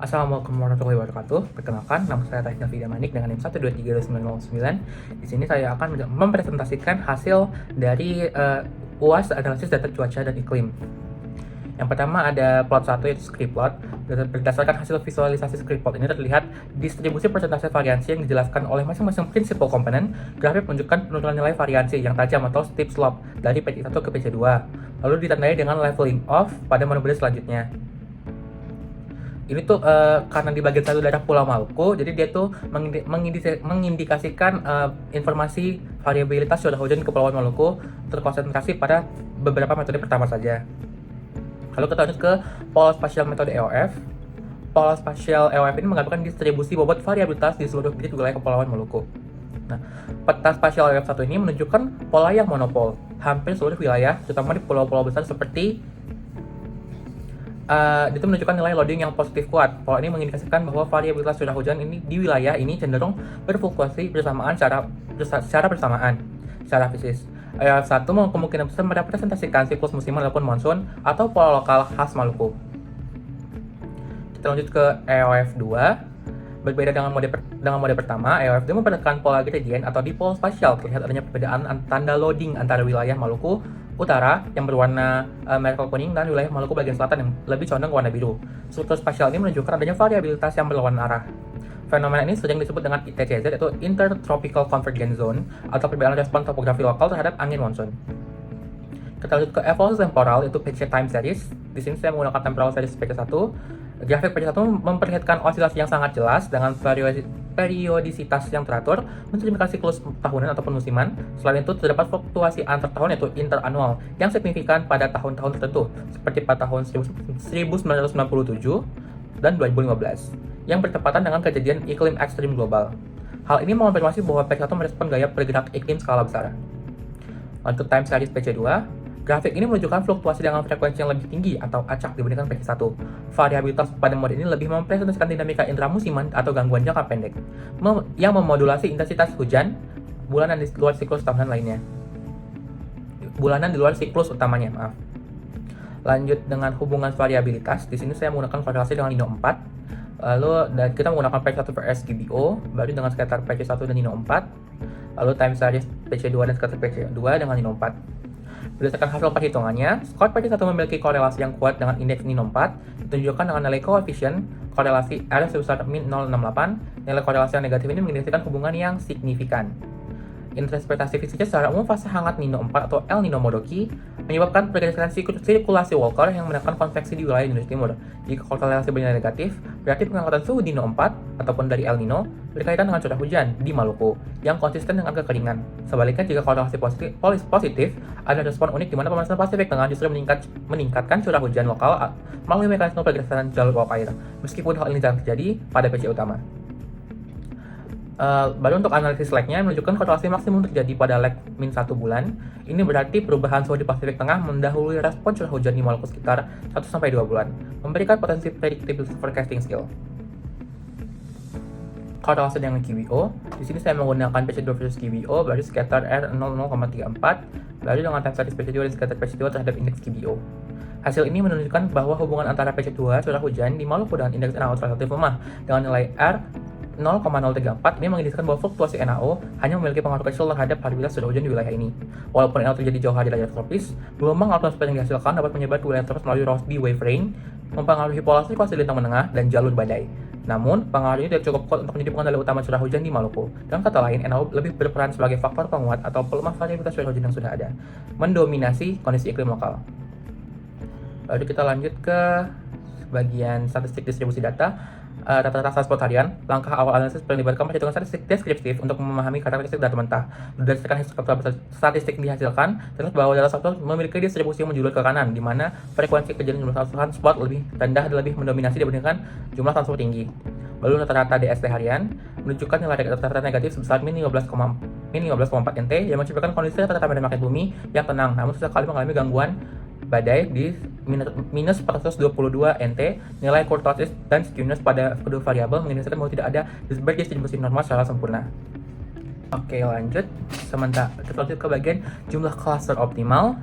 Assalamualaikum warahmatullahi wabarakatuh. Perkenalkan, nama saya Raihna Fida Manik dengan NIM 1232909. Di sini saya akan mempresentasikan hasil dari UAS analisis data cuaca dan iklim. Yang pertama ada plot 1 yaitu script plot. Berdasarkan hasil visualisasi script plot ini terlihat distribusi persentase variansi yang dijelaskan oleh masing-masing principal komponen. Grafik menunjukkan penurunan nilai variansi yang tajam atau steep slope dari PC1 ke PC2, lalu ditandai dengan leveling off pada model selanjutnya. Ini tuh karena di bagian satu daerah Pulau Maluku, jadi dia tuh mengindikasikan informasi variabilitas curah hujan di Kepulauan Maluku terkonsentrasi pada beberapa metode pertama saja. Lalu kita lanjut ke pola spasial metode EOF. Pola spasial EOF ini menggambarkan distribusi bobot variabilitas di seluruh titik wilayah Kepulauan Maluku. Nah, peta spasial EOF 1 ini menunjukkan pola yang monopol hampir seluruh wilayah, terutama di pulau-pulau besar seperti itu menunjukkan nilai loading yang positif kuat. Pola ini mengindikasikan bahwa variabilitas curah hujan ini di wilayah ini cenderung berfluktuasi bersamaan secara bersamaan secara fisis. EOF 1 kemungkinan besar merepresentasikan siklus musiman ataupun monsun atau pola lokal khas Maluku. Kita lanjut ke EOF 2. Berbeda dengan mode pertama, EOF 2 memperlihatkan pola gradient atau dipole spasial. Terlihat adanya perbedaan tanda loading antara wilayah Maluku Utara yang berwarna merah kuning dan wilayah Maluku bagian selatan yang lebih condong ke warna biru. Struktur spasial ini menunjukkan adanya variabilitas yang berlawanan arah. Fenomena ini sering disebut dengan ITCZ, yaitu Intertropical Convergence Zone, atau perbedaan respon topografi lokal terhadap angin monsun. Kita lanjut ke evolusi temporal, yaitu PC Time Series. Di sini saya menggunakan temporal series PC1. Grafik PC1 memperlihatkan osilasi yang sangat jelas dengan periodisitas yang teratur, mencerminkan siklus tahunan ataupun musiman. Selain itu, terdapat fluktuasi antar tahun yaitu interanual yang signifikan pada tahun-tahun tertentu, seperti pada tahun 1997 dan 2015, yang bertepatan dengan kejadian iklim ekstrim global. Hal ini mengonfirmasi bahwa PC1 merespon gaya bergerak iklim skala besar. Untuk time series PC2, grafik ini menunjukkan fluktuasi dengan frekuensi yang lebih tinggi atau acak dibandingkan PC1. Variabilitas pada mode ini lebih mempresentasikan dinamika intramusiman atau gangguan jangka pendek yang memodulasi intensitas hujan bulanan di luar siklus tahunan lainnya. Bulanan di luar siklus utamanya, maaf. Lanjut dengan hubungan variabilitas. Di sini saya menggunakan korelasi dengan Nino 4. Lalu kita menggunakan PC1 per SGBO, baru dengan skater PC1 dan Nino 4. Lalu time series PC2 dan skater PC2 dengan Nino 4. Berdasarkan hasil perhitungannya, skor PC1 memiliki korelasi yang kuat dengan indeks Nino 4, ditunjukkan dengan nilai koefisien korelasi R sebesar min 068. Nilai korelasi yang negatif ini mengindikasikan hubungan yang signifikan. Interpretasi fisiknya secara umum fase hangat Nino 4 atau El Nino Modoki menyebabkan pergerakan sirkulasi Walker yang menekan konveksi di wilayah Indonesia Timur. Jika korelasi bernilai negatif, berarti pengangkatan suhu Nino 4 ataupun dari El Nino berkaitan dengan curah hujan di Maluku yang konsisten dengan kekeringan. Sebaliknya, jika korelasi positif, ada respon unik di mana pemanasan Pasifik Tengah justru meningkatkan curah hujan lokal melalui mekanisme pergerakan jalur uap air, meskipun hal ini jarang terjadi pada PC utama. Baru untuk analisis lagnya menunjukkan korelasi maksimum terjadi pada lag min 1 bulan. Ini berarti perubahan suhu di Pasifik Tengah mendahului respon curah hujan di Maluku sekitar 1-2 bulan, memberikan potensi predictable forecasting skill. Korelasi dengan QBO, di sini saya menggunakan PC2 versus QBO, baru scatter R 00,34, baru dengan time series PC2 dan scatter PC2 terhadap indeks QBO. Hasil ini menunjukkan bahwa hubungan antara PC2 curah hujan di Maluku dengan indeks NaO relatif lemah dengan nilai R 0,034. Ini mengindikasikan bahwa fluktuasi NaO hanya memiliki pengaruh kecil terhadap variabilitas curah hujan di wilayah ini. Walaupun NaO terjadi jauh dari layar tropis, gelombang atmosfer yang dihasilkan dapat menyebar ke wilayah tropis melalui Rossby wave range, mempengaruhi pola sirkulasi lintang menengah dan jalur badai. Namun, pengaruh ini tidak cukup kuat untuk menjadi pengendali utama curah hujan di Maluku. Dengan kata lain, NaO lebih berperan sebagai faktor penguat atau pelemah variabilitas curah hujan yang sudah ada, mendominasi kondisi iklim lokal. Lalu kita lanjut ke bagian statistik distribusi data. Rata-rata transport harian, langkah awal analisis melibatkan perhitungan statistik deskriptif untuk memahami karakteristik data mentah. Berdasarkan statistik dihasilkan, terlihat bahwa data satu memiliki distribusi yang menjulur ke kanan, di mana frekuensi kejadian jumlah transport lebih rendah dan lebih mendominasi dibandingkan jumlah transport tinggi. Lalu rata-rata DST harian menunjukkan nilai rata-rata negatif sebesar min 15,4 NT yang mencerminkan kondisi rata-rata medan magnet bumi yang tenang, namun sesekali mengalami gangguan badai di minus 422 NT. Nilai kurtosis dan skewness pada kedua variabel mengindikasikan bahwa tidak ada berdistribusi normal secara sempurna. Oke, lanjut. Sementara kita lanjut ke bagian jumlah cluster optimal.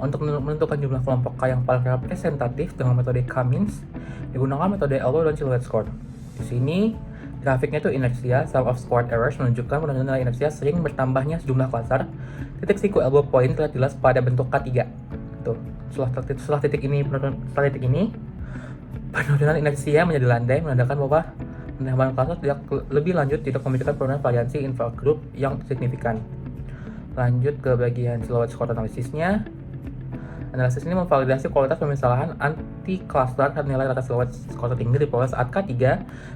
Untuk menentukan jumlah kelompok K yang paling representatif dengan metode Cummins, digunakan metode elbow dan silhouette score. Di sini grafiknya itu inersia, sum of squared errors menunjukkan penurunan nilai inersia sering bertambahnya sejumlah klaster. Titik siku elbow point terlihat jelas pada bentuk K3. Tuh, setelah titik ini penurunan inersia menjadi landai, menandakan bahwa penambahan klaster tidak lebih lanjut tidak memiliki penurunan variansi infragroup yang signifikan. Lanjut ke bagian silhouette score analisisnya. Analisis ini memvalidasi kualitas pemisalahan anti-cluster dan nilai rata silhouette skor tertinggi diperoleh saat K3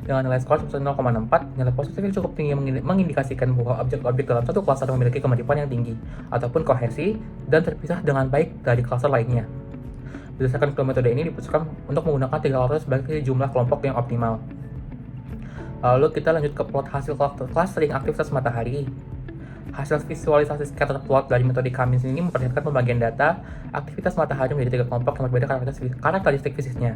dengan nilai skor sebesar 0,64. Nilai positif yang cukup tinggi mengindikasikan bahwa objek-objek dalam satu cluster memiliki kemiripan yang tinggi ataupun kohesi dan terpisah dengan baik dari cluster lainnya. Berdasarkan metode ini diputuskan untuk menggunakan 3 cluster sebagai jumlah kelompok yang optimal. Lalu kita lanjut ke plot hasil clustering aktivitas matahari. Hasil visualisasi scatter plot dari metode Cummins ini memperlihatkan pembagian data aktivitas matahari menjadi 3 kelompok yang berbeda karakteristik fisiknya.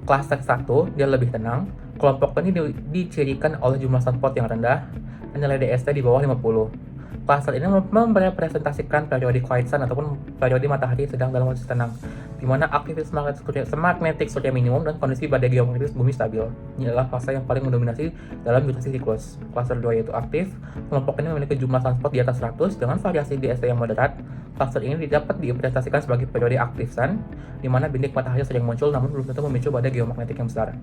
Cluster 1 dia lebih tenang. Kelompok ini dicirikan oleh jumlah sunspot yang rendah dan nilai DST di bawah 50. Cluster ini merepresentasikan periode quiet sun ataupun periode matahari sedang dalam kondisi tenang, di mana aktivitas magnetik surya minimum dan kondisi badai geomagnetis bumi stabil. Ini adalah fase yang paling mendominasi dalam durasi siklus. Cluster 2 yaitu aktif. Kelompok ini memiliki jumlah sunspot di atas 100 dengan variasi DST yang moderat. Cluster ini dapat diinterpretasikan sebagai periode aktif sun, di mana bintik matahari sering muncul namun belum tentu memicu badai geomagnetik yang besar.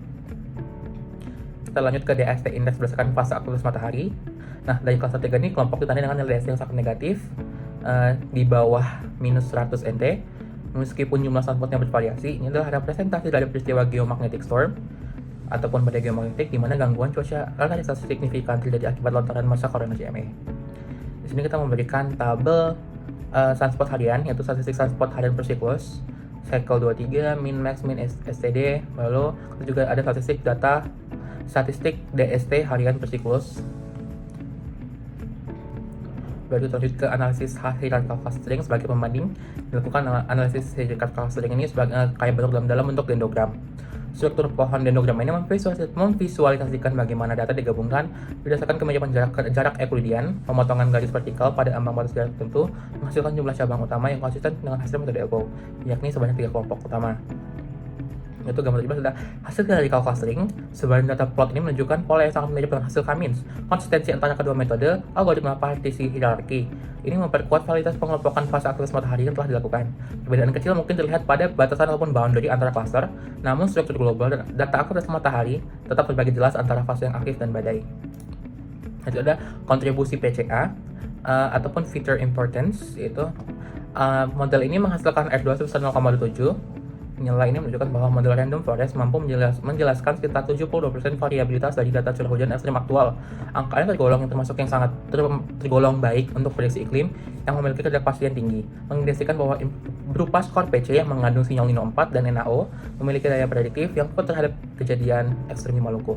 Kita lanjut ke DST index berdasarkan fase aktivitas matahari. Nah, dari cluster 3 ini kelompok ditandai dengan nilai DST yang sangat negatif, di bawah minus 100 NT. Meskipun jumlah sunspotnya bervariasi, ini adalah representasi dari peristiwa geomagnetic storm ataupun badai geomagnetik di mana gangguan cuaca relaksasi signifikan terjadi akibat lontaran massa korona GME. Di sini kita memberikan tabel sunspot harian, yaitu statistik sunspot harian per siklus, cycle 23, min max min STD, lalu juga ada statistik DST harian per siklus. Baru lanjut ke analisis hierarchical clustering sebagai pembanding. Dilakukan analisis hierarchical clustering ini sebagai kayak bentuk dalam bentuk dendrogram. Struktur pohon dendrogram ini memvisualisasikan bagaimana data digabungkan berdasarkan kemiripan jarak Euclidean, pemotongan garis vertikal pada ambang batas jarak tertentu, menghasilkan jumlah cabang utama yang konsisten dengan hasil metode elbow, yakni sebanyak 3 kelompok utama. Itu gambar 17 adalah hasil hierarchical clustering. Sebagian data plot ini menunjukkan pola yang sangat mirip dengan hasil Cummins. Konsistensi antara kedua metode algoritma partisi hierarki ini memperkuat validitas pengelompokan fase aktivitas matahari yang telah dilakukan. Perbedaan kecil mungkin terlihat pada batasan ataupun boundary antara cluster, namun struktur global dan data aktivitas matahari tetap berbagi jelas antara fase yang aktif dan badai. Itu ada kontribusi PCA ataupun feature importance, yaitu model ini menghasilkan R2 sebesar 0,27. Nilai ini menunjukkan bahwa model random forest mampu menjelaskan sekitar 72% variabilitas dari data curah hujan ekstrim aktual. Angka ini termasuk yang sangat tergolong baik untuk prediksi iklim yang memiliki ketidakpastian tinggi, mengindikasikan bahwa berupa skor PC yang mengandung sinyal Nino 4 dan NAO memiliki daya prediktif yang kuat terhadap kejadian ekstrim di Maluku.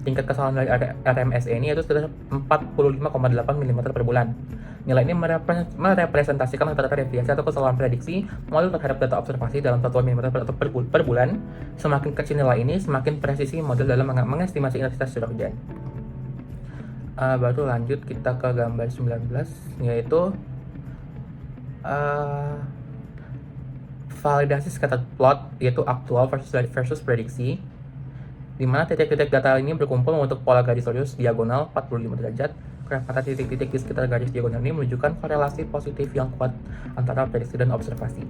Tingkat kesalahan dari RMSE ini yaitu sekitar 45,8 mm per bulan. Nilai ini merepresentasikan rata-rata deviasi atau kesalahan prediksi model terhadap data observasi dalam satuan mm per bulan. Semakin kecil nilai ini, semakin presisi model dalam mengestimasi intensitas curah hujan. Baru lanjut kita ke gambar 19, yaitu validasi scatter plot, yaitu aktual versus prediksi, di mana titik-titik data ini berkumpul membentuk pola garis lurus diagonal 45 derajat. Kata titik-titik di sekitar garis diagonal ini menunjukkan korelasi positif yang kuat antara prediksi dan observasi.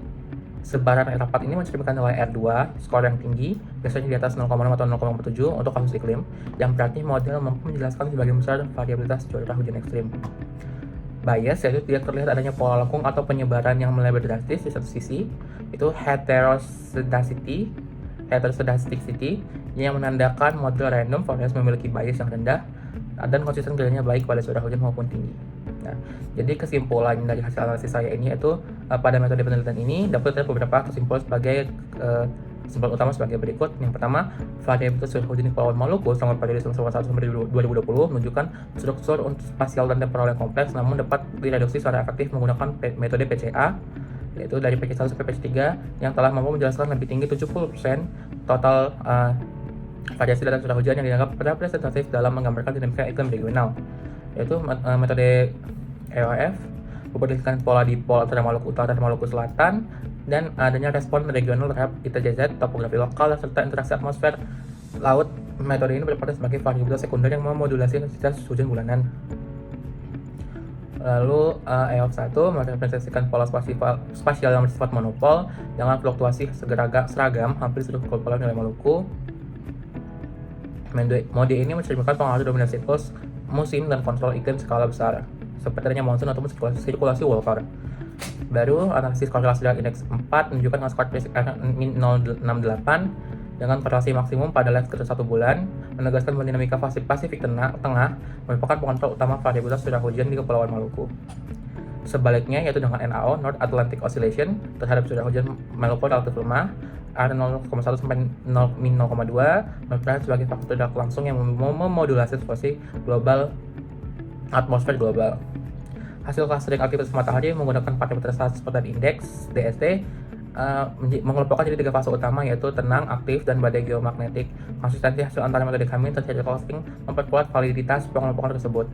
Sebaran rapat ini mencerminkan nilai R2, skor yang tinggi, biasanya di atas 0,6 atau 0,7 untuk kasus iklim, yang berarti model mampu menjelaskan sebagian besar variabilitas curah hujan ekstrim. Bias, yaitu tidak terlihat adanya pola lekung atau penyebaran yang melebar drastis di satu sisi, itu heteroscedasticity, yang menandakan model random forest memiliki bias yang rendah dan konsisten kerjanya baik pada curah hujan maupun tinggi. Nah, jadi kesimpulan dari hasil analisis saya ini yaitu pada metode penelitian ini dapat terdapat beberapa kesimpulan sebagai kesimpulan utama sebagai berikut. Yang pertama, variabilitas curah hujan di Kepulauan Maluku selama periode 1991 sampai 2020 menunjukkan struktur spasial dan temporal yang kompleks, namun dapat direduksi secara efektif menggunakan metode PCA, yaitu dari PC1 sampai PC3 yang telah mampu menjelaskan lebih tinggi 70% total variasi data curah hujan yang dianggap representatif dalam menggambarkan dinamika iklim regional, yaitu metode EOF memperlihatkan pola dipol antara Maluku Utara dan Maluku Selatan, dan adanya respon regional terhadap ITJZ, topografi lokal, serta interaksi atmosfer laut. Metode ini berperan sebagai variabel sekunder yang memodulasi intensitas hujan bulanan. Lalu EOF1 merepresentasikan pola spasial yang bersifat monopol dengan fluktuasi seragam hampir seluruh kepulauan wilayah Maluku. Mode ini mencerminkan pengaruh dominasi siklus musim dan kontrol iklim skala besar, seperti adanya monsun ataupun sirkulasi Wolfar. Baru analisis korelasi dengan indeks 4 menunjukkan dengan skor basic R068 dengan korelasi maksimum pada life ke 1 bulan, menegaskan bahwa dinamika Pasifik Tengah merupakan pengontrol utama variabilitas curah hujan di Kepulauan Maluku. Sebaliknya, yaitu dengan NAO, North Atlantic Oscillation, terhadap curah hujan Maluku relatif lemah, R0,1 sampai 0,2 berperan sebagai faktor tidak langsung yang memodulasi situasi global atmosfer global. Hasil clustering aktivitas matahari menggunakan parameter status dan indeks DST mengelompokkan jadi 3 fase utama, yaitu tenang, aktif, dan badai geomagnetik. Konsistensi hasil antara metode kami terjadi clustering memperkuat validitas pengelompokan tersebut.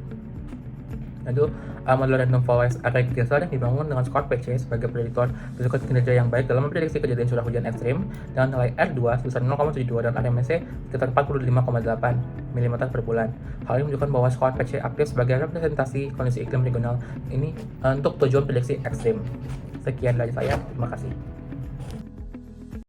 Itu model random forest array Geyser yang dibangun dengan skor PC sebagai prediktor berikut kinerja yang baik dalam memprediksi kejadian curah hujan ekstrim dengan nilai R2 sebesar 0,72 dan RMSE sekitar 45,8 mm per bulan. Hal ini menunjukkan bahwa skor PC aktif sebagai representasi kondisi iklim regional ini untuk tujuan prediksi ekstrim. Sekian dari saya, terima kasih.